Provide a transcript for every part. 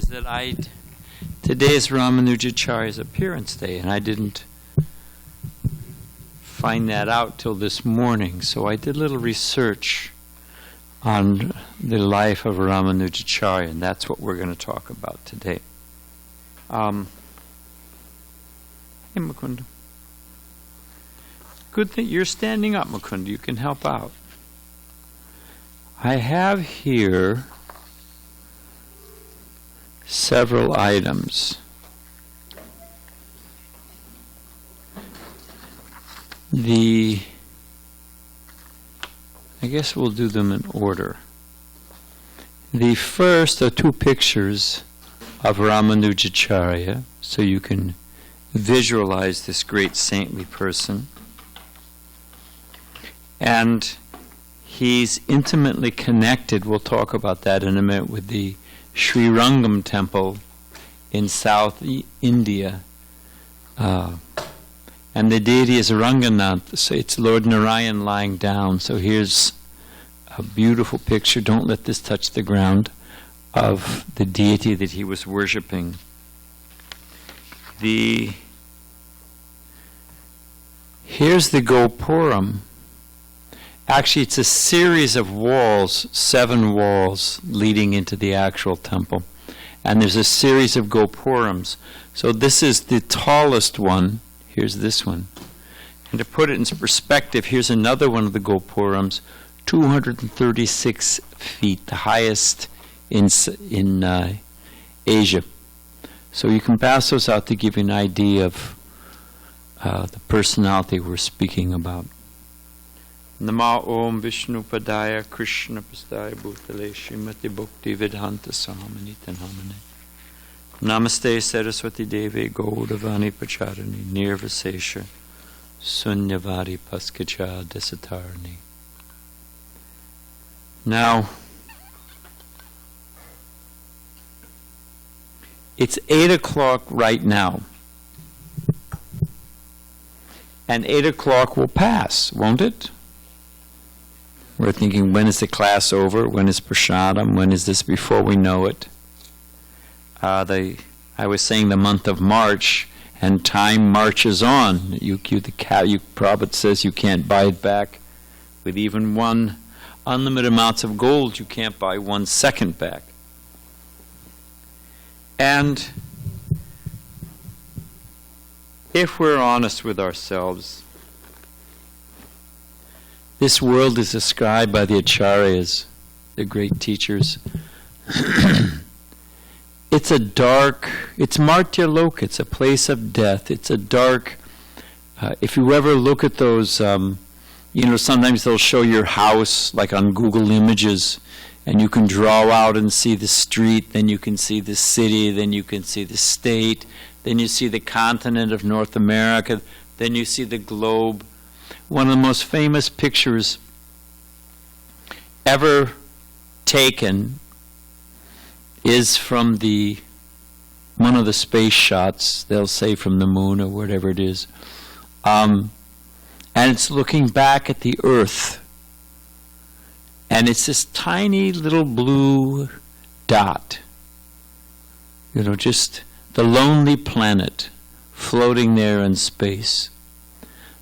is that today is Ramanujacharya's appearance day, and I didn't find that out till this morning. So I did a little research on the life of Ramanujacharya, and that's what we're going to talk about today. Hey, Mukunda. Good thing you're standing up, Mukunda. You can help out. I have here several items. I guess we'll do them in order. The first are two pictures of Ramanujacharya, so you can visualize this great saintly person. And he's intimately connected, we'll talk about that in a minute, with the Sri Rangam temple in South India. And the deity is Ranganath, so it's Lord Narayan lying down. So here's a beautiful picture, don't let this touch the ground, of the deity that he was worshipping. Here's the Gopuram. Actually, it's a series of walls, 7 walls leading into the actual temple. And there's a series of Gopurams. So this is the tallest one. Here's this one. And to put it in perspective, here's another one of the Gopurams, 236 feet, the highest in Asia. So you can pass those out to give you an idea of the personality we're speaking about. Nama Om Vishnu Padaya Krishna Pastaya Bhutale Shrimati Bhakti Vedanta Sahamani Tanhamane Namaste Saraswati Devi Gaudavani Pacharani Nirvasesha Sunyavari Paskacha Desatarani. Now, it's 8 o'clock right now. And 8 o'clock will pass, won't it? We're thinking, when is the class over? When is Prashadam? When is this? Before we know it. I was saying the month of March, and time marches on. Prabhupada says you can't buy it back with even one unlimited amounts of gold. You can't buy 1 second back. And if we're honest with ourselves, this world is described by the Acharyas, the great teachers. It's Martya Loka, it's a place of death. It's a dark, if you ever look at those, sometimes they'll show your house, like on Google Images, and you can draw out and see the street, then you can see the city, then you can see the state, then you see the continent of North America, then you see the globe. One of the most famous pictures ever taken is from one of the space shots, they'll say from the moon or whatever it is. And it's looking back at the Earth. And it's this tiny little blue dot. Just the lonely planet floating there in space.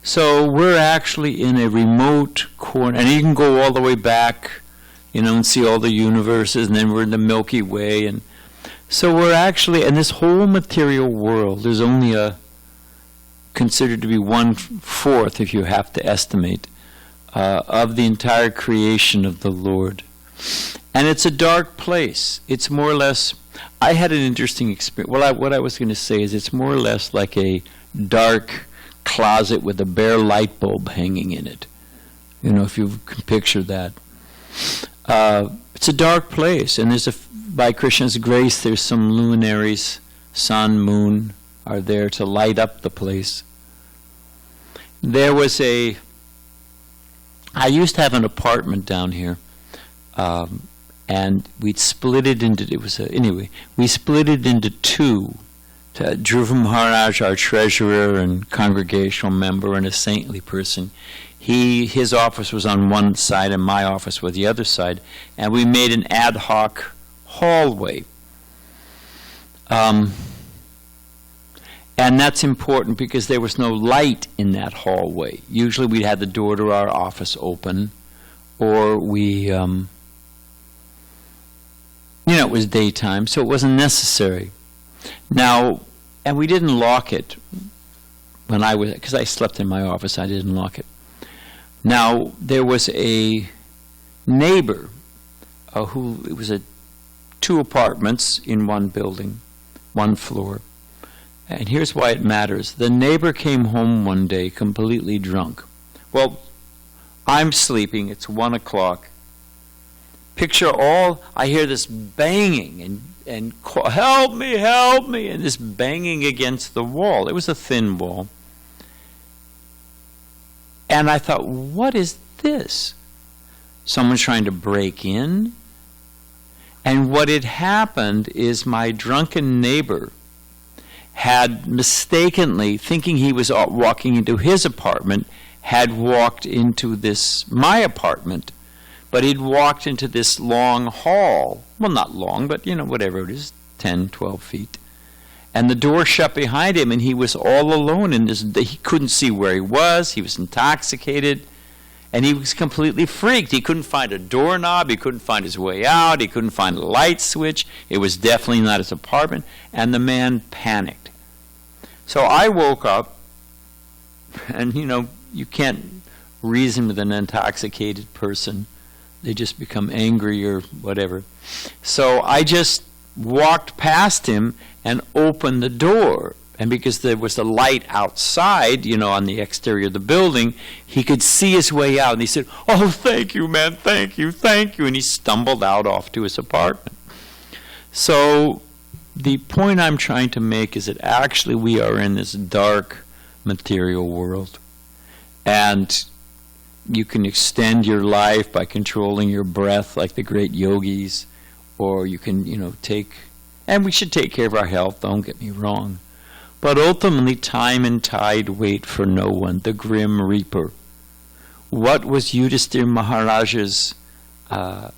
So we're actually in a remote corner, and you can go all the way back, and see all the universes, and then we're in the Milky Way, and so we're actually, in this whole material world, there's only considered to be 1/4, if you have to estimate, of the entire creation of the Lord. And it's a dark place. It's more or less, I had an interesting experience. What I was going to say is it's more or less like a dark closet with a bare light bulb hanging in it. If you can picture that. It's a dark place, and by Krishna's grace, there's some luminaries, sun, moon, are there to light up the place. I used to have an apartment down here, and we'd split it into, we split it into 2. Dhruva Maharaj, our treasurer and congregational member and a saintly person, his office was on one side and my office was the other side, and we made an ad hoc hallway. And that's important because there was no light in that hallway. Usually we had the door to our office open, or we, it was daytime, so it wasn't necessary. Now, and we didn't lock it when because I slept in my office, I didn't lock it. Now, there was a neighbor it was 2 apartments in one building, 1 floor. And here's why it matters. The neighbor came home one day completely drunk. Well, I'm sleeping, it's 1 o'clock. Picture I hear this banging and help me, and this banging against the wall. It was a thin wall. And I thought, what is this? Someone's trying to break in? And what had happened is my drunken neighbor had mistakenly, thinking he was walking into his apartment, had walked into my apartment. But he'd walked into this long hall. Well, not long, but, whatever it is, 10, 12 feet. And the door shut behind him, and he was all alone in this. He couldn't see where he was. He was intoxicated. And he was completely freaked. He couldn't find a doorknob. He couldn't find his way out. He couldn't find a light switch. It was definitely not his apartment. And the man panicked. So I woke up, and, you can't reason with an intoxicated person. They just become angry or whatever. So I just walked past him and opened the door. And because there was a light outside, on the exterior of the building, he could see his way out. And he said, "Oh, thank you, man, thank you, thank you." And he stumbled out off to his apartment. So the point I'm trying to make is that actually we are in this dark material world. And you can extend your life by controlling your breath like the great yogis, or you can, and we should take care of our health, don't get me wrong. But ultimately, time and tide wait for no one, the grim reaper. What was Yudhishthira Maharaja's,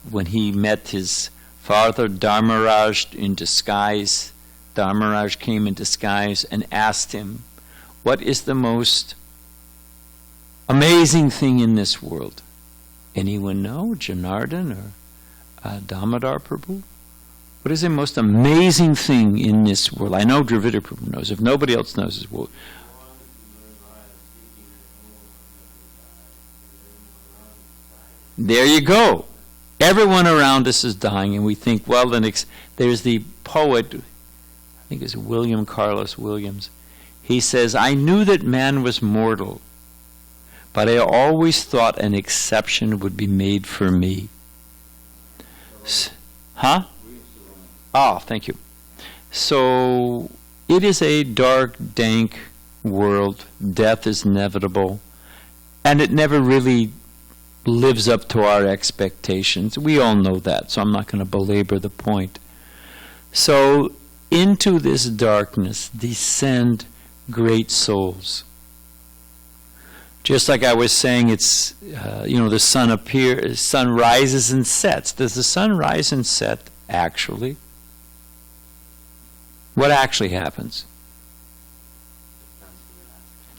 when he met his father, Dharmaraj, in disguise? Dharmaraj came in disguise and asked him, what is the most amazing thing in this world? Anyone know? Janardhan or Damodar Prabhu? What is the most amazing thing in this world? I know Dravida Prabhu knows. If nobody else knows this world. There you go. Everyone around us is dying, and we think, well, there's the poet, I think it's William Carlos Williams. He says, "I knew that man was mortal, but I always thought an exception would be made for me." Huh? Oh, thank you. So it is a dark, dank world. Death is inevitable. And it never really lives up to our expectations. We all know that, so I'm not going to belabor the point. So into this darkness descend great souls. Just like I was saying, it's, the sun rises and sets. Does the sun rise and set actually? What actually happens?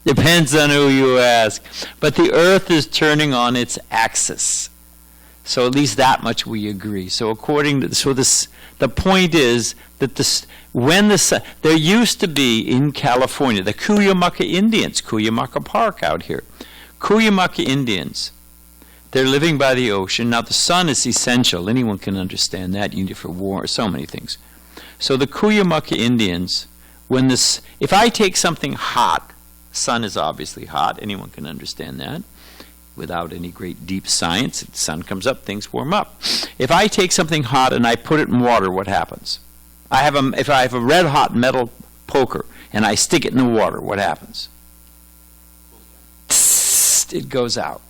Depends on who you ask. But the earth is turning on its axis. So at least that much we agree. So the point is that there used to be in California, the Cuyamaca Indians, Cuyamaca Park out here. Cuyamaca Indians, they're living by the ocean. Now the sun is essential. Anyone can understand that. You need it for war, so many things. So the Cuyamaca Indians, if I take something hot, sun is obviously hot, anyone can understand that. Without any great deep science, the sun comes up, things warm up. If I take something hot and I put it in water, what happens? If I have a red hot metal poker and I stick it in the water, what happens? It goes out.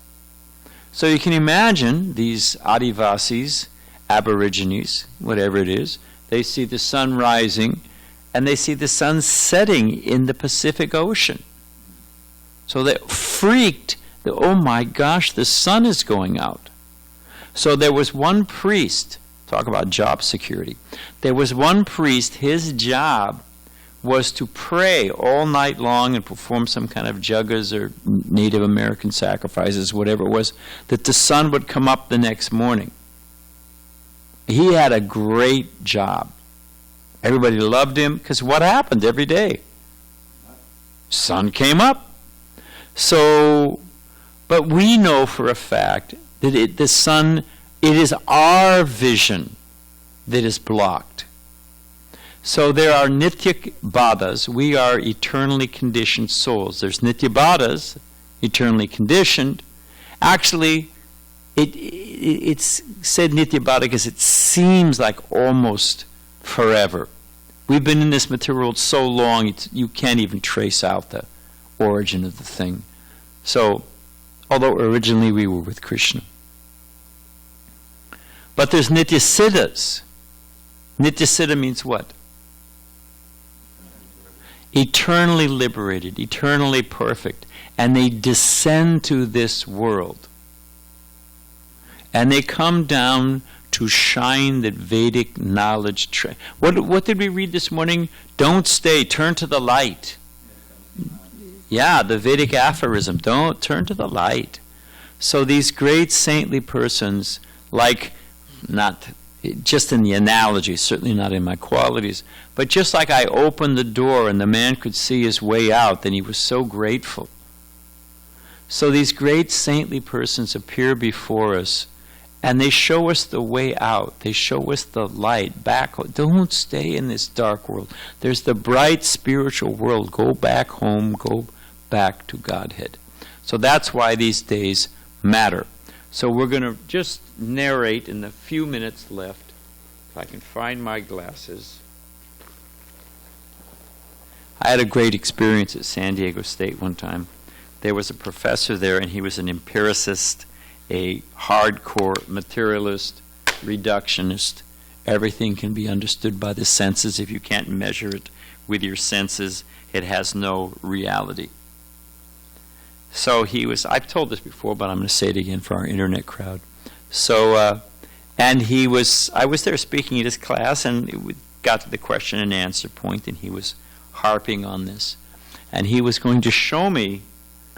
So you can imagine these Adivasis, Aborigines, whatever it is, they see the sun rising and they see the sun setting in the Pacific Ocean. So they're freaked. Oh my gosh, the sun is going out. So there was one priest, talk about job security. There was one priest, his job was to pray all night long and perform some kind of juggas or Native American sacrifices, whatever it was, that the sun would come up the next morning. He had a great job. Everybody loved him because what happened every day? Sun came up. So, but we know for a fact that the sun, it is our vision that is blocked. So there are nitya baddhas. We are eternally conditioned souls. There's nitya baddhas, eternally conditioned. Actually, it's said nitya baddha because it seems like almost forever. We've been in this material world so long, you can't even trace out the origin of the thing. So, although originally we were with Krishna. But there's nitya siddhas. Nitya siddha means what? Eternally liberated, eternally perfect. And they descend to this world. And they come down to shine that Vedic knowledge. What did we read this morning? Don't stay, turn to the light. Yeah, the Vedic aphorism, don't turn to the light. So these great saintly persons, like, not just in the analogy, certainly not in my qualities, but just like I opened the door and the man could see his way out, then he was so grateful. So these great saintly persons appear before us, and they show us the way out. They show us the light back. Don't stay in this dark world. There's the bright spiritual world. Go back home. Go back to Godhead. So that's why these days matter. So we're going to just narrate in the few minutes left, if I can find my glasses. I had a great experience at SanDiego State one time. There was a professor there, and he was an empiricist, a hardcore materialist, reductionist. Everything can be understood by the senses. If you can't measure it with your senses, it has no reality. So he was, I've told this before, but I'm going to say it again for our internet crowd. So, and he was, I was there speaking at his class, and it got to the question and answer point, and he was harping on this. And he was going to show me,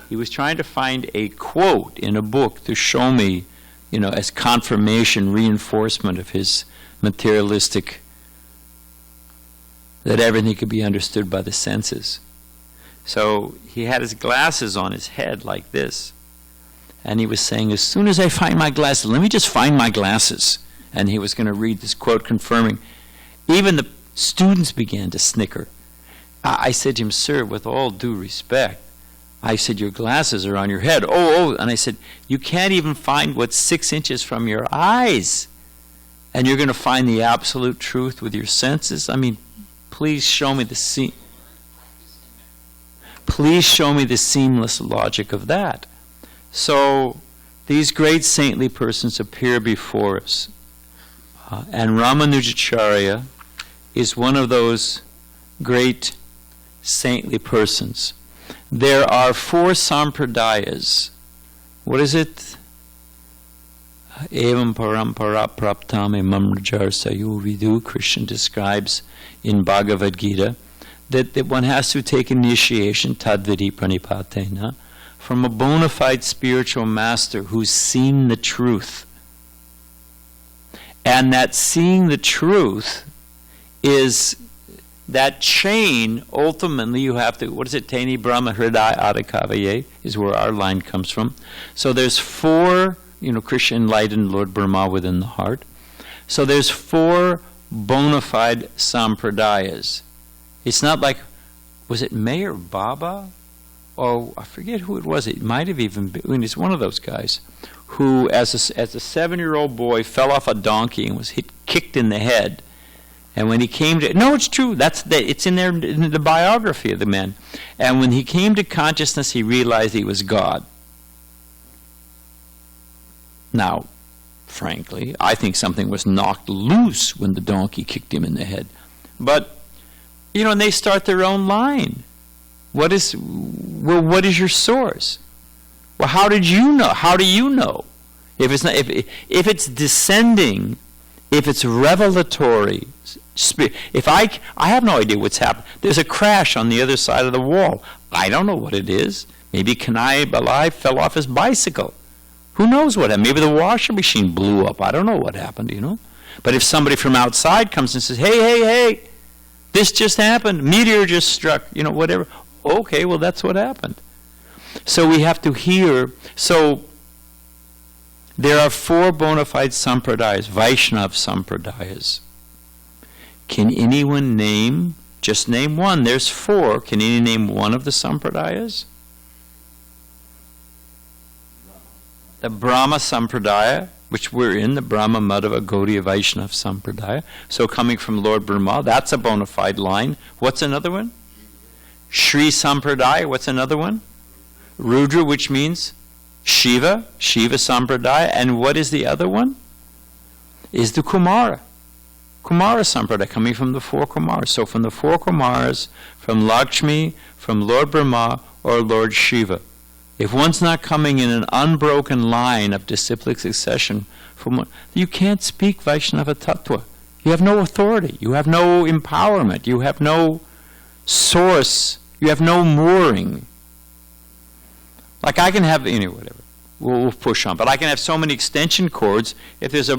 he was trying to find a quote in a book to show me, as confirmation, reinforcement of his materialistic, that everything could be understood by the senses. So he had his glasses on his head like this. And he was saying, as soon as I find my glasses, let me just find my glasses. And he was going to read this quote confirming. Even the students began to snicker. I said to him, sir, with all due respect, I said, your glasses are on your head. Oh, and I said, you can't even find what's 6 inches from your eyes. And you're going to find the absolute truth with your senses? I mean, please show me the Please show me the seamless logic of that. So these great saintly persons appear before us. And Ramanujacharya is one of those great saintly persons. There are 4 sampradayas. What is it? Evam parampara praptam imam rajar sayu vidu, Krishna describes in Bhagavad Gita, that one has to take initiation, tadvidi pranipatena, from a bona fide spiritual master who's seen the truth. And that seeing the truth is that chain. Ultimately you have to, what is it, Teni Brahma Hridaya Adhikavaye is where our line comes from. So there's 4, Krishna enlightened Lord Brahma within the heart. So there's 4 bona fide sampradayas. It's not like, was it Mayor Baba? Oh, I forget who it was. It might have even been, it's one of those guys who, as a 7-year-old boy, fell off a donkey and was kicked in the head. And when he came to, no, it's true. It's in there in the biography of the man. And when he came to consciousness, he realized he was God. Now, frankly, I think something was knocked loose when the donkey kicked him in the head. But and they start their own line. What is your source? Well, how did you know? How do you know? If it's not, if it's descending if it's revelatory, if I have no idea what's happened. There's a crash on the other side of the wall. I don't know what it is. Maybe Kanai Balai fell off his bicycle. Who knows what happened? Maybe the washing machine blew up. I don't know what happened, you know. But if somebody from outside comes and says, hey, this just happened, meteor just struck, you know, whatever. Okay, well, that's what happened. So we have to hear. So there are 4 bona fide sampradayas, Vaishnava sampradayas. Can anyone just name one? There's 4. Can anyone name one of the sampradayas? The Brahma Sampradaya, which we're in, the Brahma Madhava Gaudiya Vaishnava Sampradaya. So coming from Lord Brahma, that's a bona fide line. What's another one? Shri Sampradaya, what's another one? Rudra, which means Shiva Sampradaya. And what is the other one? Is the Kumara Sampradaya, coming from the 4 Kumaras. So from the 4 Kumaras, from Lakshmi, from Lord Brahma, or Lord Shiva. If one's not coming in an unbroken line of disciplic succession, you can't speak Vaishnava Tattva. You have no authority. You have no empowerment. You have no source. You have no mooring. Like I can have, whatever. We'll push on. But I can have so many extension cords. If the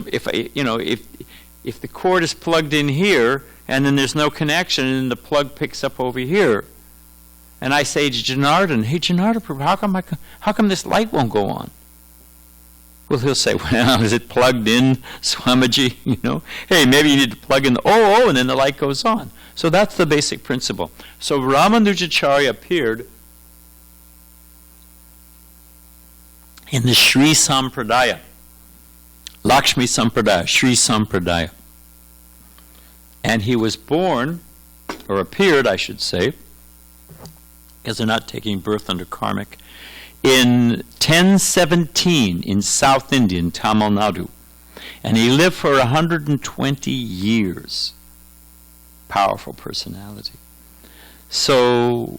cord is plugged in here and then there's no connection and the plug picks up over here, and I say to Janardhan, hey Janardhan, how come this light won't go on? Well, he'll say, well, is it plugged in, Swamiji? Hey, maybe you need to plug in the and then the light goes on. So that's the basic principle. So Ramanujacharya appeared in the Sri Sampradaya, Lakshmi Sampradaya, Sri Sampradaya. And he was born, or appeared, I should say, because they're not taking birth under karmic, in 1017 in South India, in Tamil Nadu. And he lived for 120 years. Powerful personality. So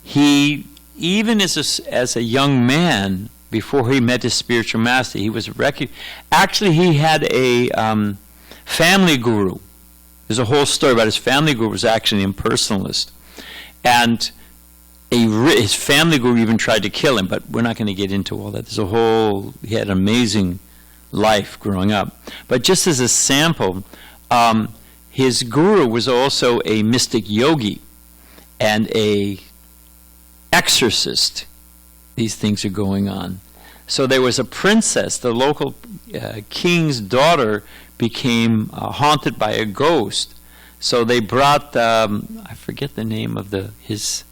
he, even as a young man, before he met his spiritual master, he was actually he had a family guru. There's a whole story about his family guru was actually an impersonalist. And his family guru even tried to kill him, but we're not going to get into all that. He had an amazing life growing up. But just as a sample, his guru was also a mystic yogi and a exorcist. These things are going on. So there was a princess, the local king's daughter became haunted by a ghost. So they brought, I forget the name of his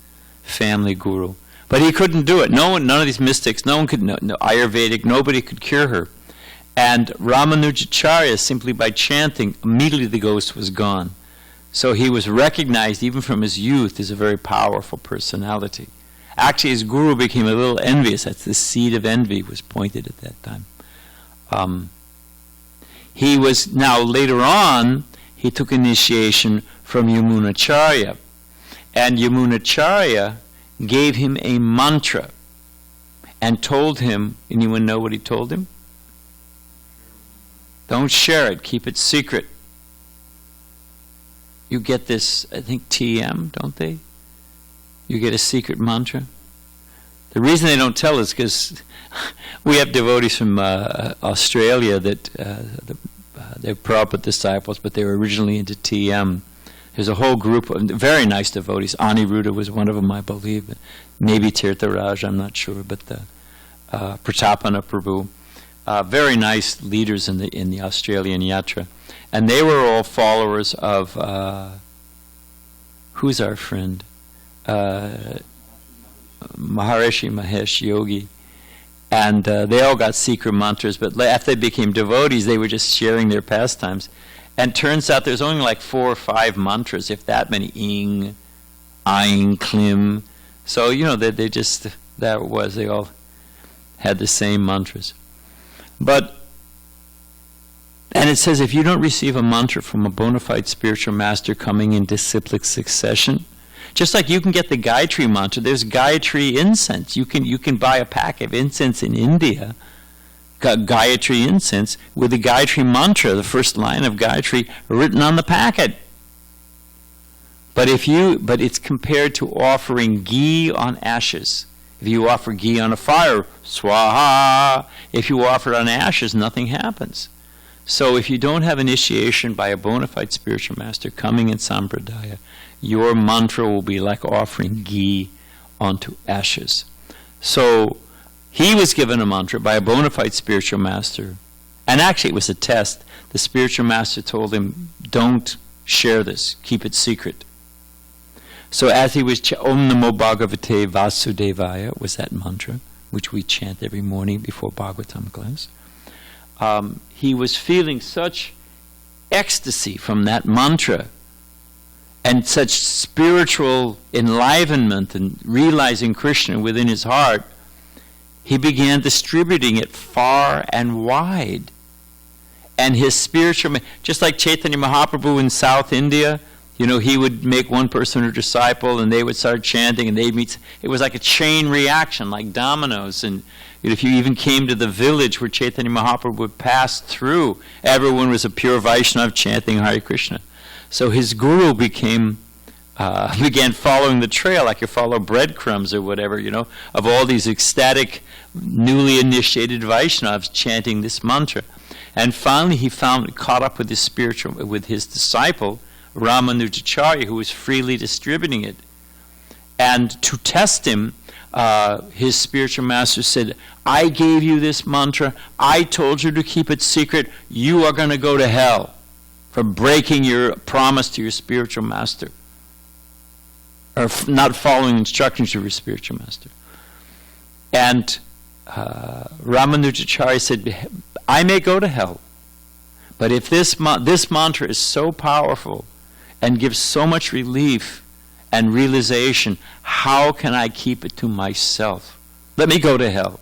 family guru, but he couldn't do it. None of these mystics, no one could, no Ayurvedic, nobody could cure her. And Ramanujacharya, simply by chanting, immediately the ghost was gone. So he was recognized, even from his youth, as a very powerful personality. Actually, his guru became a little envious. That's the seed of envy was pointed at that time. He was, now later on, he took initiation from Yamunacharya. And Yamunacharya gave him a mantra and told him, anyone know what he told him? Don't share it, keep it secret. You get this, I think, TM, don't they? You get a secret mantra. The reason they don't tell is because we have devotees from Australia that they're Prabhupada disciples, but they were originally into TM. There's a whole group of very nice devotees. Aniruddha was one of them, I believe. Maybe Tirtharaj, I'm not sure, but Pratapana Prabhu. Very nice leaders in the Australian yatra. And they were all followers of, who's our friend? Maharishi Mahesh Yogi. And they all got secret mantras, but after they became devotees, they were just sharing their pastimes. And turns out there's only like 4 or 5 mantras, if that many. Ing, Aing, Klim. So, they all had the same mantras. And it says if you don't receive a mantra from a bona fide spiritual master coming in disciplic succession, just like you can get the Gayatri mantra, there's Gayatri incense. You can buy a pack of incense in India Gayatri incense with the Gayatri mantra, the first line of Gayatri, written on the packet. But it's compared to offering ghee on ashes. If you offer ghee on a fire, swaha. If you offer it on ashes, nothing happens. So if you don't have initiation by a bona fide spiritual master coming in Sampradaya, your mantra will be like offering ghee onto ashes. So he was given a mantra by a bona fide spiritual master. And actually it was a test. The spiritual master told him, don't share this, keep it secret. So as he was, Om Namo Bhagavate Vasudevaya was that mantra, which we chant every morning before Bhagavatam class. He was feeling such ecstasy from that mantra and such spiritual enlivenment and realizing Krishna within his heart, he began distributing it far and wide. And his spiritual, just like Chaitanya Mahaprabhu in South India, he would make one person a disciple, and they would start chanting, and they'd meet. It was like a chain reaction, like dominoes. And if you even came to the village where Chaitanya Mahaprabhu would pass through, everyone was a pure Vaishnava chanting Hare Krishna. So his guru began following the trail, like you follow breadcrumbs or whatever, of all these ecstatic, newly initiated Vaishnavas chanting this mantra. And finally, he caught up with his disciple, Ramanujacharya, who was freely distributing it. And to test him, his spiritual master said, I gave you this mantra, I told you to keep it secret, you are going to go to hell for breaking your promise to your spiritual master, or not following instructions of your spiritual master. And Ramanujacharya said, I may go to hell, but if this mantra is so powerful and gives so much relief and realization, how can I keep it to myself? Let me go to hell.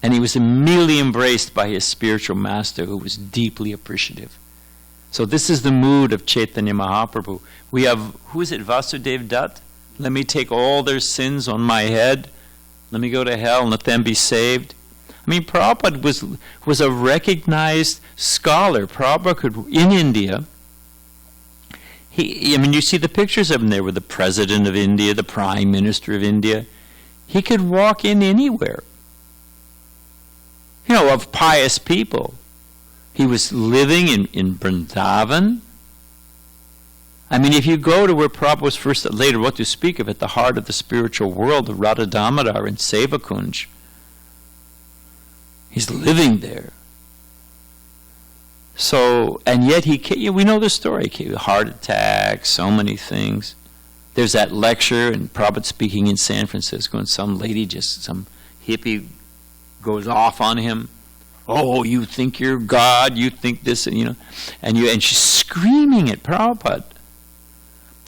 And he was immediately embraced by his spiritual master, who was deeply appreciative. So this is the mood of Chaitanya Mahaprabhu. We have, who is it, Vasudev Dutt? Let me take all their sins on my head. Let me go to hell and let them be saved. I mean, Prabhupada was a recognized scholar. Prabhupada in India, you see the pictures of him there with the President of India, the Prime Minister of India. He could walk in anywhere, of pious people. He was living in Vrindavan. I mean, if you go to where Prabhupada was first, later what to speak of, at the heart of the spiritual world, the Radha Damodar in Sevakunj, he's living there. So, and yet we know the story. Heart attack, so many things. There's that lecture, and Prabhupada speaking in San Francisco, and some hippie goes off on him. Oh, you think you're God, you think this, and she's screaming at Prabhupada.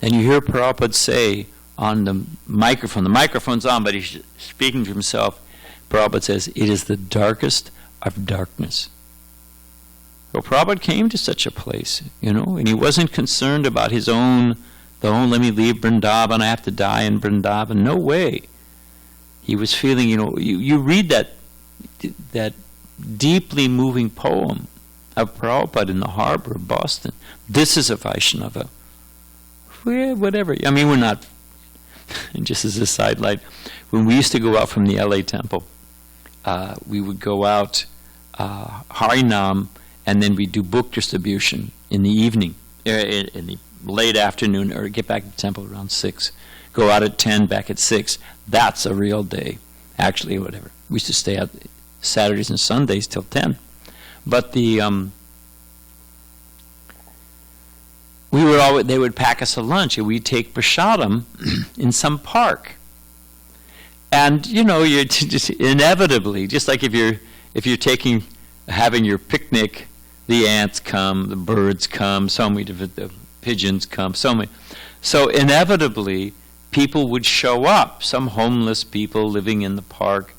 And you hear Prabhupada say on the microphone's on, but he's speaking to himself. Prabhupada says, it is the darkest of darkness. Well, Prabhupada came to such a place, and he wasn't concerned about his own, let me leave Vrindavan, I have to die in Vrindavan. No way. He was feeling, you read that deeply moving poem of Prabhupada in the harbor of Boston. This is a Vaishnava. Whatever. I mean, we're not, and just as a sidelight, when we used to go out from the LA temple, we would go out Harinam, and then we'd do book distribution in the evening, in the late afternoon, or get back to the temple around 6. Go out at 10, back at 6. That's a real day. Actually, whatever. We used to stay out Saturdays and Sundays till 10. But they would pack us a lunch, and we'd take prasadam in some park. And you're just inevitably, just like if you're having your picnic, the ants come, the birds come, the pigeons come, so inevitably people would show up, some homeless people living in the park.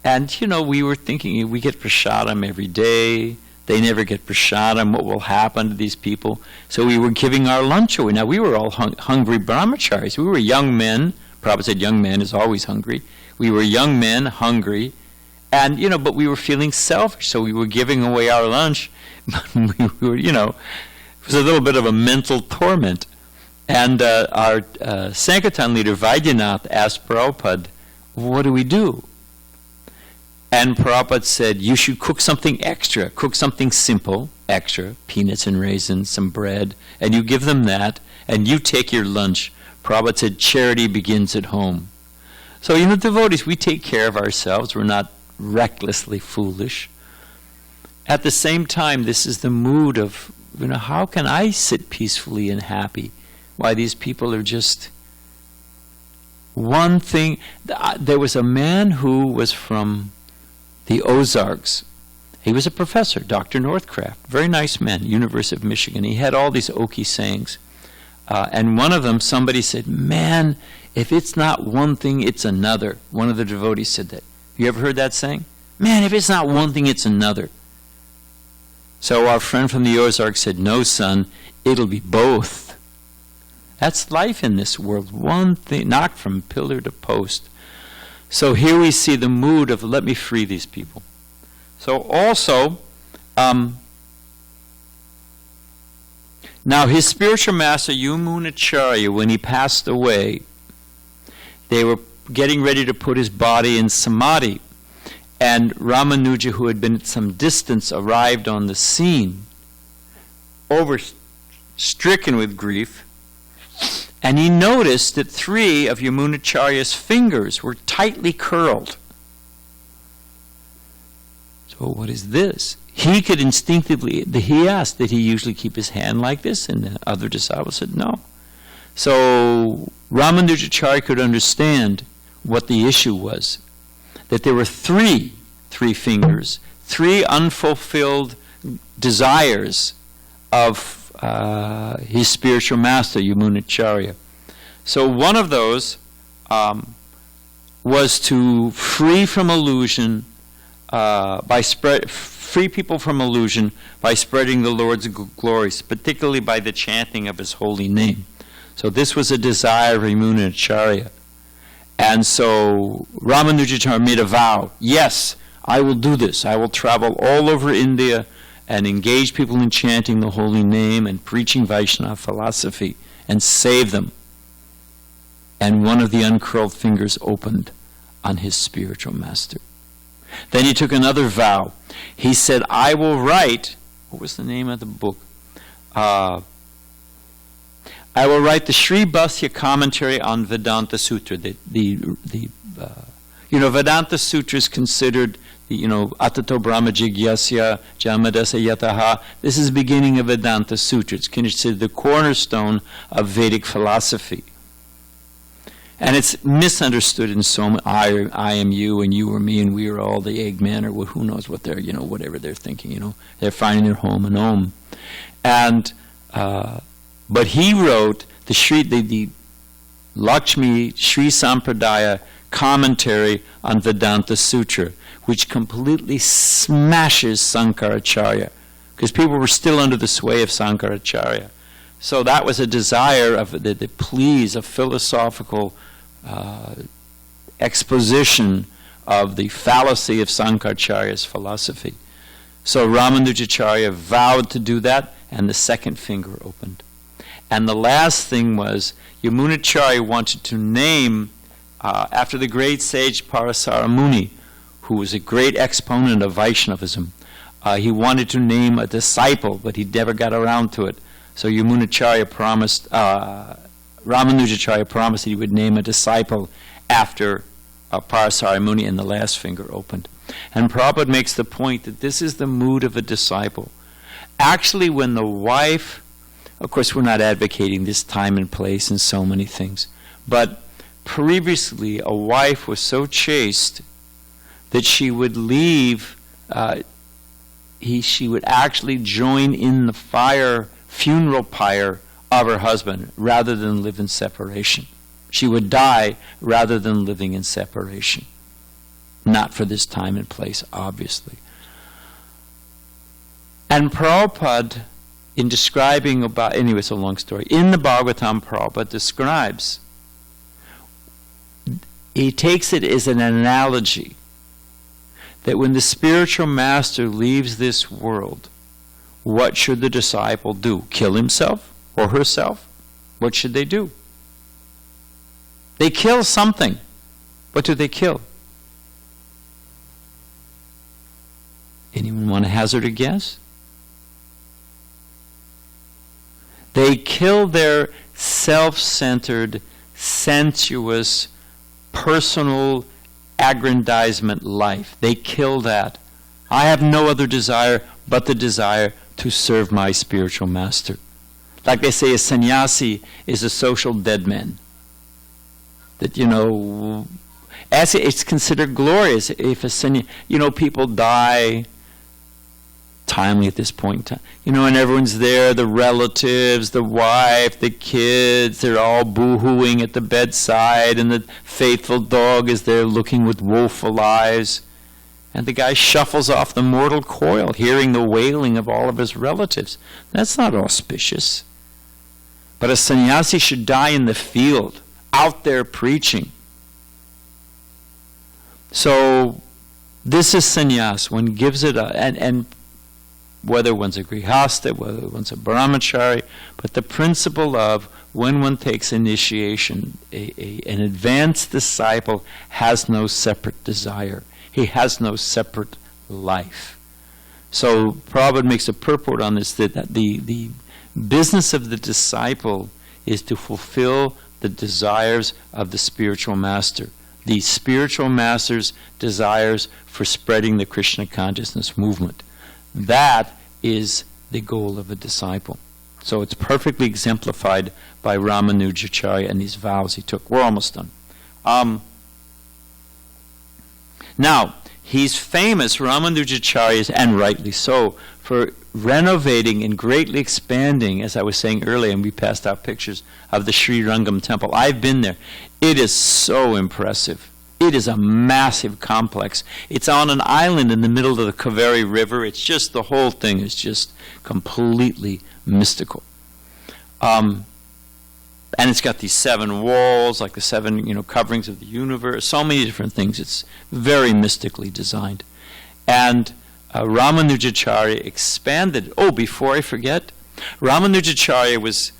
And we were thinking, we get prasadam every day, they never get prasadam, what will happen to these people? So we were giving our lunch away. Now we were all hungry brahmacharis. We were young men. Prabhupada said young man is always hungry. We were young men, hungry, And, but we were feeling selfish, so we were giving away our lunch. We were, it was a little bit of a mental torment. And our Sankirtan leader, Vaidyanath, asked Prabhupada, what do we do? And Prabhupada said, you should cook something extra. Cook something simple, extra, peanuts and raisins, some bread, and you give them that, and you take your lunch. Prabhupada said, charity begins at home. So, devotees, we take care of ourselves. We're not recklessly foolish. At the same time, this is the mood of, how can I sit peacefully and happy? Why these people are just one thing. There was a man who was from the Ozarks. He was a professor, Dr. Northcraft, very nice man, University of Michigan. He had all these Oki sayings. And one of them, somebody said, man, if it's not one thing, it's another. One of the devotees said that. You ever heard that saying? Man, if it's not one thing, it's another. So our friend from the Ozarks said, no, son, it'll be both. That's life in this world. One thing, knocked from pillar to post. So here we see the mood of, let me free these people. So also, now his spiritual master, Ramanujacharya, when he passed away, they were getting ready to put his body in samadhi. And Ramanuja, who had been at some distance, arrived on the scene, stricken with grief. And he noticed that 3 of Ramanujacharya's fingers were tightly curled. So what is this? He could instinctively, he asked, did he usually keep his hand like this? And the other disciples said no. So Ramanujacharya could understand what the issue was. That there were three fingers, 3 unfulfilled desires of his spiritual master, Ramanujacharya. So one of those was to free from illusion, free people from illusion by spreading the Lord's glories, particularly by the chanting of his holy name. So this was a desire of Ramanujacharya. And so Ramanujacharya made a vow, yes, I will do this. I will travel all over India and engage people in chanting the holy name and preaching Vaishnava philosophy and save them. And one of the uncurled fingers opened on his spiritual master. Then he took another vow. He said, I will write, what was the name of the book? I will write the Sri Bhasya commentary on Vedanta Sutra. Vedanta Sutra is considered, Atato Brahma Jigyasya Jamadasa Yataha. This is the beginning of Vedanta Sutra. It's considered the cornerstone of Vedic philosophy. And it's misunderstood in so many, I am you, and you are me, and we are all the Eggman, or who knows what they're, whatever they're thinking, They're finding their home in Om. And, but he wrote the Lakshmi Sri Sampradaya commentary on Vedanta Sutra, which completely smashes Sankaracharya, because people were still under the sway of Sankaracharya. So that was a desire of the pleas of philosophical exposition of the fallacy of Sankaracharya's philosophy. So Ramanujacharya vowed to do that, and the second finger opened. And the last thing was, Ramanujacharya wanted to name, after the great sage Parasara Muni, who was a great exponent of Vaishnavism, he wanted to name a disciple, but he never got around to it. So Ramanujacharya promised that he would name a disciple after Parasara Muni, and the last finger opened. And Prabhupada makes the point that this is the mood of a disciple. Actually, when the wife, of course we're not advocating this time and place and so many things, but previously a wife was so chaste that she would leave, she would actually join in the funeral pyre of her husband rather than live in separation. She would die rather than living in separation. Not for this time and place, obviously. And Prabhupada, in describing about, anyway, it's a long story, in the Bhagavatam, Prabhupada describes, he takes it as an analogy that when the spiritual master leaves this world, what should the disciple do? Kill himself or herself? What should they do? They kill something. What do they kill? Anyone want to hazard a guess? They kill their self-centered, sensuous, personal aggrandizement life. They kill that. I have no other desire but the desire to serve my spiritual master. Like they say, a sannyasi is a social dead man. That, as it's considered glorious if a sannyasi, people die timely at this point in time. And everyone's there, the relatives, the wife, the kids, they're all boo-hooing at the bedside, and the faithful dog is there looking with woeful eyes. And the guy shuffles off the mortal coil, hearing the wailing of all of his relatives. That's not auspicious. But a sannyasi should die in the field, out there preaching. So, this is sannyas. One gives it up, and whether one's a grihasta, whether one's a brahmachari, but the principle of when one takes initiation, an advanced disciple has no separate desire. He has no separate life. So Prabhupada makes a purport on this, that the business of the disciple is to fulfill the desires of the spiritual master. The spiritual master's desires for spreading the Krishna consciousness movement. That is the goal of a disciple. So it's perfectly exemplified by Ramanujacharya and these vows he took. We're almost done. Now, he's famous, Ramanujacharya, and rightly so, for renovating and greatly expanding, as I was saying earlier, and we passed out pictures of the Sri Rangam temple. I've been there. It is so impressive. It is a massive complex. It's on an island in the middle of the Kaveri River. It's just, the whole thing is just completely mystical. And it's got these 7 walls, like the 7, coverings of the universe, so many different things. It's very mystically designed. And Ramanujacharya expanded. Oh, before I forget, Ramanujacharya was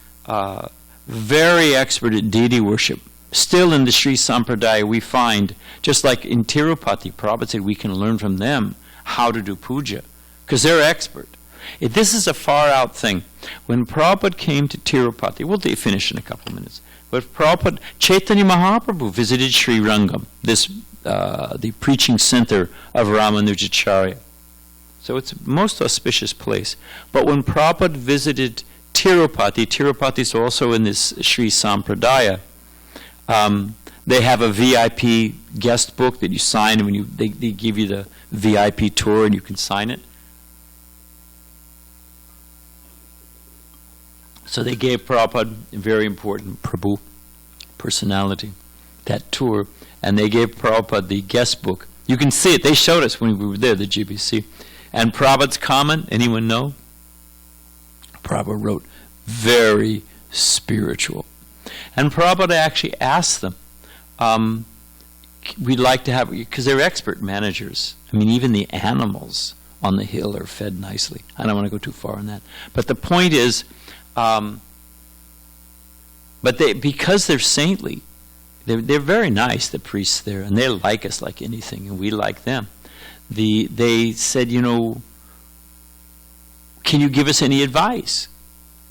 very expert at deity worship. Still in the Sri Sampradaya we find, just like in Tirupati, Prabhupada said we can learn from them how to do puja, because they're expert. This is a far-out thing. When Prabhupada came to Tirupati, we'll finish in a couple of minutes, but Prabhupada, Chaitanya Mahaprabhu visited Sri Rangam, the preaching center of Ramanujacharya. So it's a most auspicious place. But when Prabhupada visited Tirupati, Tirupati is also in this Sri Sampradaya, they have a VIP guest book that you sign, and they give you the VIP tour and you can sign it. So they gave Prabhupada, a very important Prabhu personality, that tour, and they gave Prabhupada the guest book. You can see it. They showed us when we were there, the GBC. And Prabhupada's comment, anyone know? Prabhupada wrote, very spiritual. And Prabhupada actually asked them, we'd like to have, because they're expert managers. I mean, even the animals on the hill are fed nicely. I don't want to go too far on that. But the point is, because they're saintly, they're very nice, the priests there, and they like us like anything, and we like them. They said, can you give us any advice?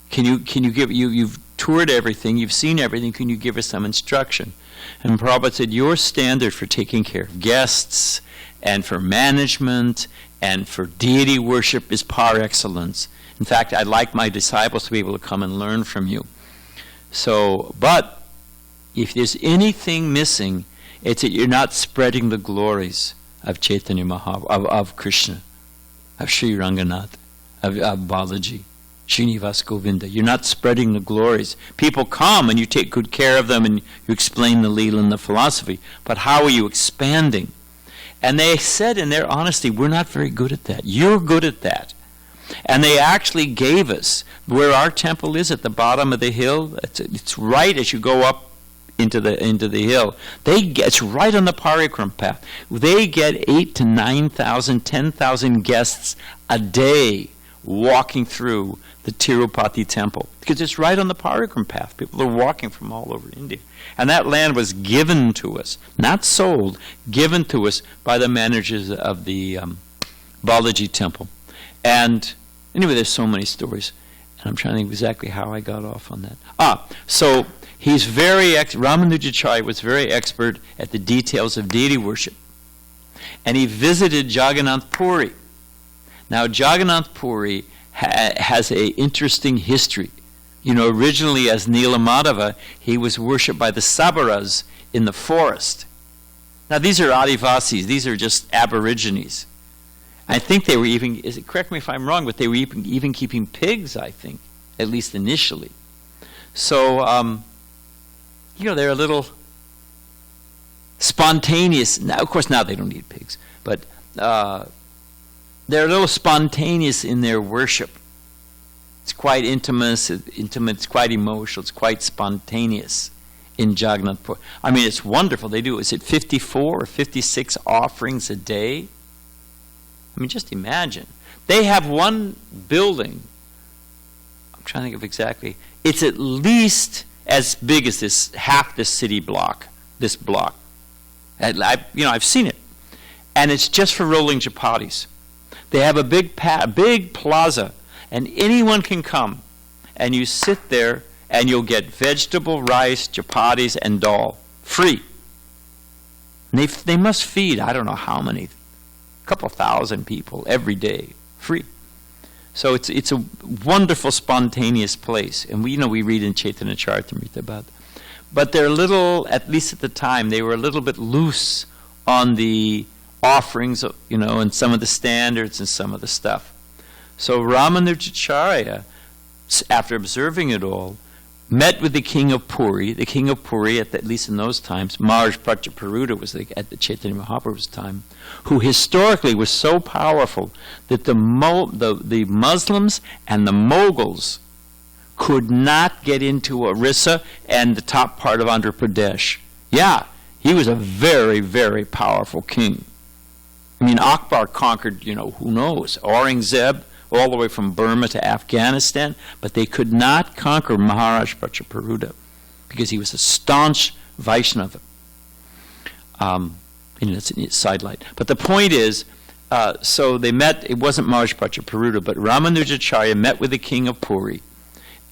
Can you give, you've toured everything, you've seen everything, can you give us some instruction? And Prabhupada said, your standard for taking care of guests and for management and for deity worship is par excellence. In fact, I'd like my disciples to be able to come and learn from you. So, but if there's anything missing, it's that you're not spreading the glories of Chaitanya Mahaprabhu, of Krishna, of Sri Ranganath, of Balaji, Srinivas Govinda. You're not spreading the glories. People come and you take good care of them and you explain the Leela and the philosophy, but how are you expanding? And they said in their honesty, we're not very good at that. You're good at that. And they actually gave us, where our temple is at the bottom of the hill, it's right as you go up into the hill. It's right on the Parikram path. They get 8,000 to 9,000, 10,000 guests a day walking through the Tirupati temple, because it's right on the Parikram path. People are walking from all over India. And that land was given to us, not sold, given to us by the managers of the Balaji temple. And anyway, there's so many stories, and I'm trying to think exactly how I got off on that. So he's Ramanujacharya was very expert at the details of deity worship. And he visited Jagannath Puri. Now, Jagannath Puri has an interesting history. Originally as Nilamadava, he was worshipped by the Sabaras in the forest. Now, these are Adivasis. These are just aborigines. I think they were even, correct me if I'm wrong, but they were even keeping pigs, I think, at least initially. So, they're a little spontaneous. Now, of course, now they don't eat pigs, but they're a little spontaneous in their worship. It's quite intimate, it's quite emotional, it's quite spontaneous in Jagannath Puri. I mean, it's wonderful. They do, is it 54 or 56 offerings a day? I mean, just imagine. They have one building, I'm trying to think of exactly, it's at least as big as half this city block, this block. I've seen it. And it's just for rolling chapatis. They have a big plaza, and anyone can come, and you sit there, and you'll get vegetable, rice, chapatis, and dal, free. And they must feed, I don't know how many, a couple thousand people every day, free. So it's a wonderful, spontaneous place, and we read in Chaitanya Charitamrita about it. But they're little, at least at the time, they were a little bit loose on the offerings, and some of the standards and some of the stuff. So Ramanujacharya, after observing it all, met with the king of Puri. The king of Puri, at least in those times, Maharaj Prachaparuta was at the Chaitanya Mahaprabhu's time, who historically was so powerful that the Muslims and the Mughals could not get into Orissa and the top part of Andhra Pradesh. Yeah, he was a very, very powerful king. I mean, Akbar conquered, who knows, Aurangzeb, all the way from Burma to Afghanistan, but they could not conquer Maharaj Prachaparuta because he was a staunch Vaishnava. That's a sidelight. But the point is, so they met, it wasn't Maharaj Prachaparuta, but Ramanujacharya met with the king of Puri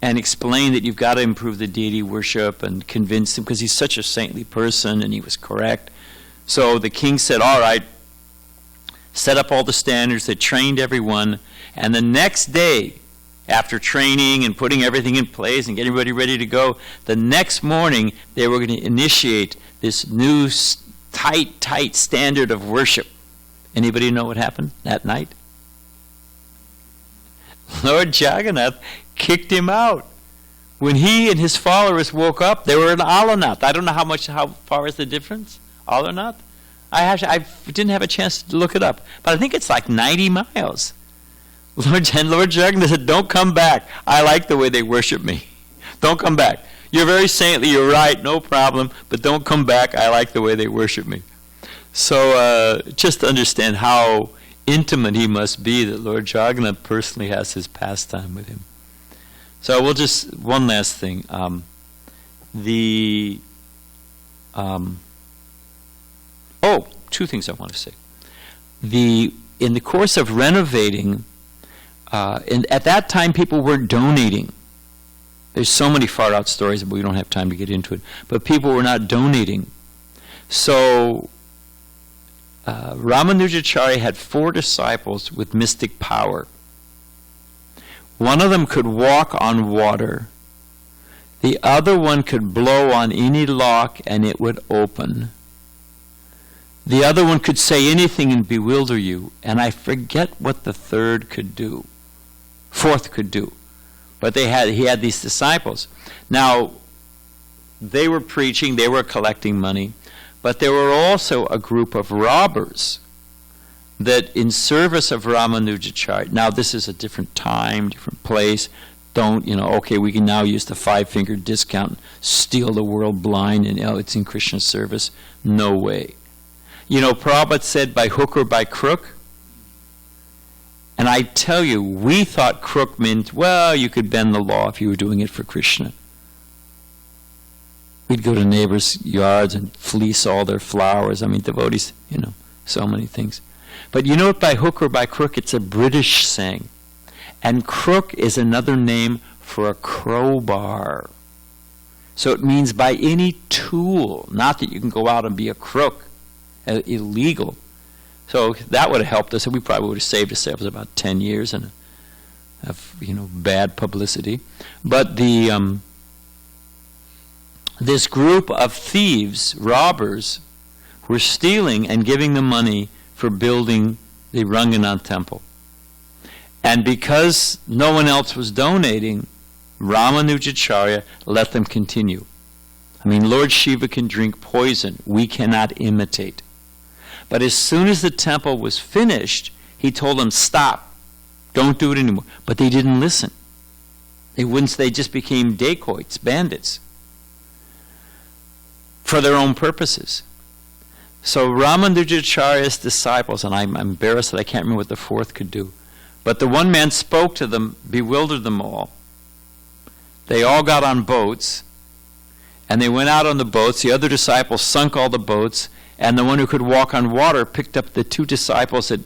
and explained that you've got to improve the deity worship, and convinced him, because he's such a saintly person, and he was correct. So the king said, all right, set up all the standards. They trained everyone. And the next day, after training and putting everything in place and getting everybody ready to go, the next morning they were going to initiate this new tight standard of worship. Anybody know what happened that night? Lord Jagannath kicked him out. When he and his followers woke up, they were in Alanath. I don't know how far is the difference? Alanath? I didn't have a chance to look it up, but I think it's like 90 miles. Lord Jagannath said, don't come back. I like the way they worship me. Don't come back. You're very saintly, you're right, no problem, but don't come back. I like the way they worship me. So just to understand how intimate he must be, that Lord Jagannath personally has his pastime with him. So we'll just, one last thing. Two things I want to say. In the course of renovating, at that time people were donating. There's so many far out stories, but we don't have time to get into it. But people were not donating. So Ramanujacharya had 4 disciples with mystic power. One of them could walk on water. The other one could blow on any lock and it would open. The other one could say anything and bewilder you. And I forget what the fourth could do. But he had these disciples. Now, they were preaching, they were collecting money, but there were also a group of robbers that in service of Ramanujacharya, now this is a different time, different place, Don't, okay, we can now use the 5-finger discount, steal the world blind, and it's in Krishna service. No way. Prabhupada said by hook or by crook. And I tell you, we thought crook meant, well, you could bend the law if you were doing it for Krishna. We'd go to neighbors' yards and fleece all their flowers. Devotees, so many things. But you know what, by hook or by crook, it's a British saying. And crook is another name for a crowbar. So it means by any tool, not that you can go out and be a crook, illegal. So that would have helped us, and we probably would have saved ourselves about 10 years of bad publicity. But this group of thieves, robbers, were stealing and giving them money for building the Ranganath temple. And because no one else was donating, Ramanujacharya let them continue. Lord Shiva can drink poison. We cannot imitate. But as soon as the temple was finished, he told them, stop. Don't do it anymore. But they didn't listen. They just became dacoits, bandits, for their own purposes. So Ramanujacharya's disciples, and I'm embarrassed that I can't remember what the fourth could do, but the one man spoke to them, bewildered them all. They all got on boats, and they went out on the boats. The other disciples sunk all the boats, and the one who could walk on water picked up the two disciples that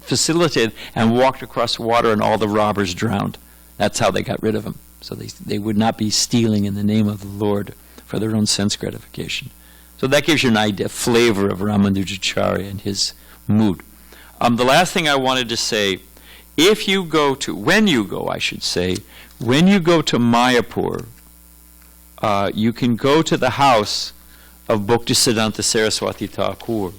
facilitated and walked across water, and all the robbers drowned. That's how they got rid of them. So they would not be stealing in the name of the Lord for their own sense gratification. So that gives you an idea, flavor of Ramanujacharya and his mood. The last thing I wanted to say, when you go to Mayapur, you can go to the house of Bhaktisiddhanta Saraswati Thakur,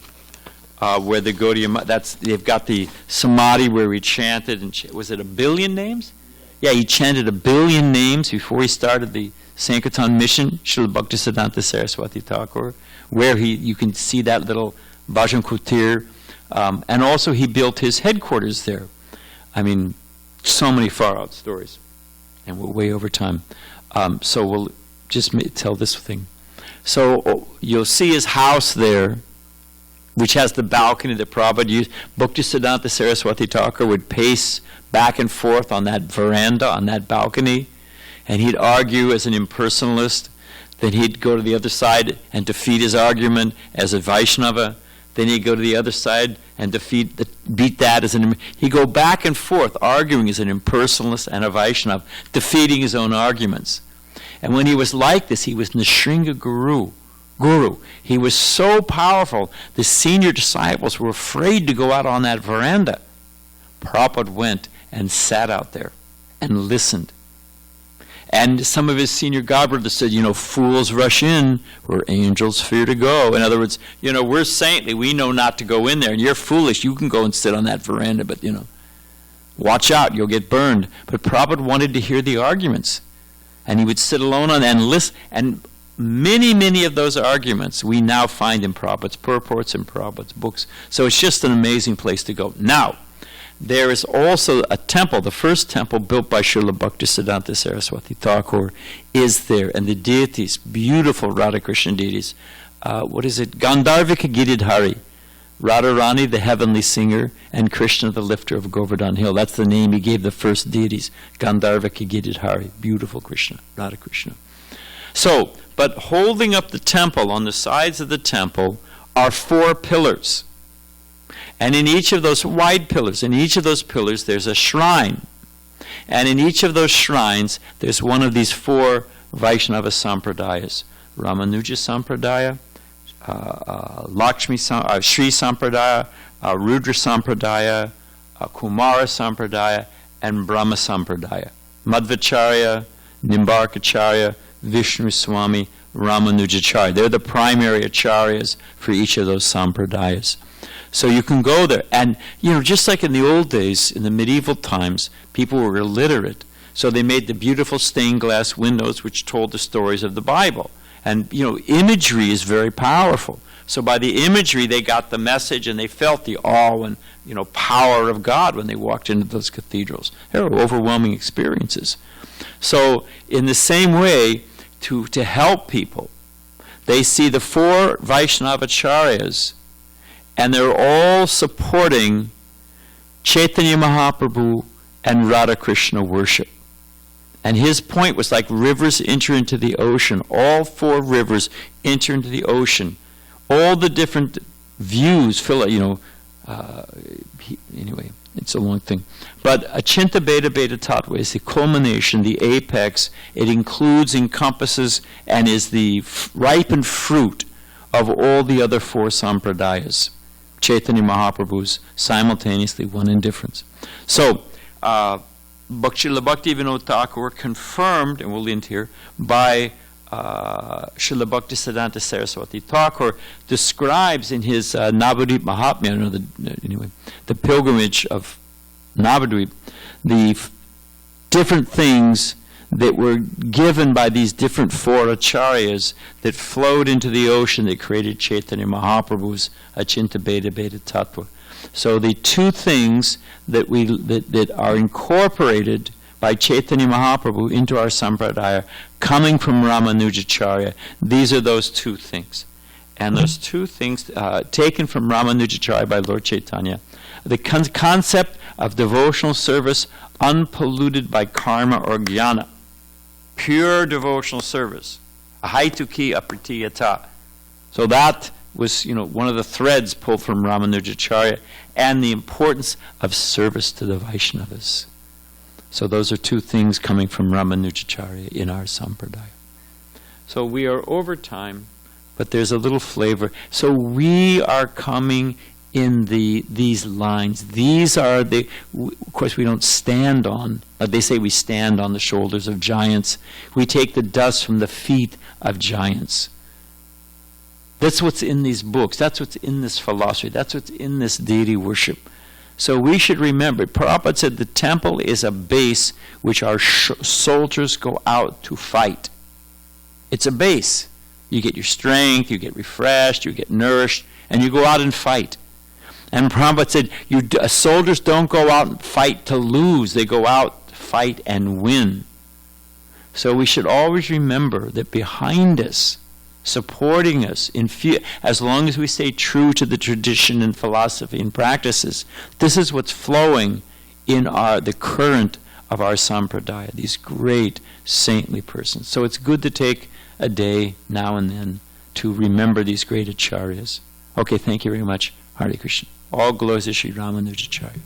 where the Gaudiya, they've got the samadhi where he chanted, and was it 1 billion names? Yeah, he chanted 1 billion names before he started the Sankirtan mission, Srila Bhaktisiddhanta Saraswati Thakur, where you can see that little Bhajan Kutir, and also he built his headquarters there. So many far-out stories, and we're way over time. So we'll just tell this thing. So you'll see his house there, which has the balcony that Prabhupada used. Bhaktisiddhanta Saraswati Thakur would pace back and forth on that veranda, on that balcony, and he'd argue as an impersonalist. Then he'd go to the other side and defeat his argument as a Vaishnava. Then he'd go to the other side and beat that as he'd go back and forth arguing as an impersonalist and a Vaishnava, defeating his own arguments. And when he was like this, he was Nrsimha Guru. He was so powerful, the senior disciples were afraid to go out on that veranda. Prabhupada went and sat out there and listened. And some of his senior godbrothers said, fools rush in where angels fear to go. In other words, we're saintly, we know not to go in there, and you're foolish, you can go and sit on that veranda, but, watch out, you'll get burned. But Prabhupada wanted to hear the arguments. And he would sit alone on and listen. And many, many of those arguments we now find in Prabhupada's purports and Prabhupada's books. So it's just an amazing place to go. Now, there is also a temple, the first temple built by Srila Bhaktisiddhanta Saraswati Thakur is there. And the deities, beautiful Radhakrishna deities. Gandharvika Giridhari. Radharani, the heavenly singer, and Krishna, the lifter of Govardhan Hill. That's the name he gave the first deities. Gandharvika Giridhari. Beautiful Krishna, Radha Krishna. So, but holding up the temple, on the sides of the temple, are 4 pillars. And in each of those wide pillars, there's a shrine. And in each of those shrines, there's one of these 4 Vaishnava Sampradayas. Ramanuja Sampradaya, Sri Sampradaya, Rudra Sampradaya, Kumara Sampradaya, and Brahma Sampradaya. Madhvacharya, Nimbarkacharya, Vishnu Swami, Ramanujacharya. They're the primary acharyas for each of those sampradayas. So you can go there. And, just like in the old days, in the medieval times, people were illiterate. So they made the beautiful stained glass windows which told the stories of the Bible. And, imagery is very powerful. So by the imagery, they got the message and they felt the awe and, power of God when they walked into those cathedrals. They were overwhelming experiences. So in the same way, to help people, they see the 4 Vaishnavacharyas, and they're all supporting Chaitanya Mahaprabhu and Radha Krishna worship. And his point was like rivers enter into the ocean. All 4 rivers enter into the ocean. All the different views fill it, anyway, it's a long thing. But Achinta Beta Beta Tattva is the culmination, the apex. It includes, encompasses, and is the ripened fruit of all the other 4 sampradayas. Chaitanya Mahaprabhu's simultaneously one in difference. So, Srila Bhakti Vinod Thakur confirmed, and we'll end here, by Srila Bhakti Siddhanta Saraswati Thakur describes in his Navadvip Mahatmya, the pilgrimage of Navadvip, the different things that were given by these different 4 acharyas that flowed into the ocean that created Chaitanya Mahaprabhu's Achinta Beta Beta Tattva. So the 2 things that that are incorporated by Chaitanya Mahaprabhu into our sampradaya, coming from Ramanujacharya, these are those 2 things. And those 2 things taken from Ramanujacharya by Lord Chaitanya, the concept of devotional service unpolluted by karma or jnana, pure devotional service, ahaituki apratiyata. So that was, one of the threads pulled from Ramanujacharya, and the importance of service to the Vaishnavas. So those are 2 things coming from Ramanujacharya in our sampradaya. So we are over time, but there's a little flavor. So we are coming in these lines. These are of course we don't stand on, they say we stand on the shoulders of giants. We take the dust from the feet of giants. That's what's in these books. That's what's in this philosophy. That's what's in this deity worship. So we should remember, Prabhupada said the temple is a base which our soldiers go out to fight. It's a base. You get your strength, you get refreshed, you get nourished, and you go out and fight. And Prabhupada said, soldiers don't go out and fight to lose. They go out to fight and win. So we should always remember that behind us, supporting us, as long as we stay true to the tradition and philosophy and practices, this is what's flowing in the current of our sampradaya, these great saintly persons. So it's good to take a day now and then to remember these great acharyas. Okay, thank you very much. Hare Krishna. All glories to Sri Ramanujacharya.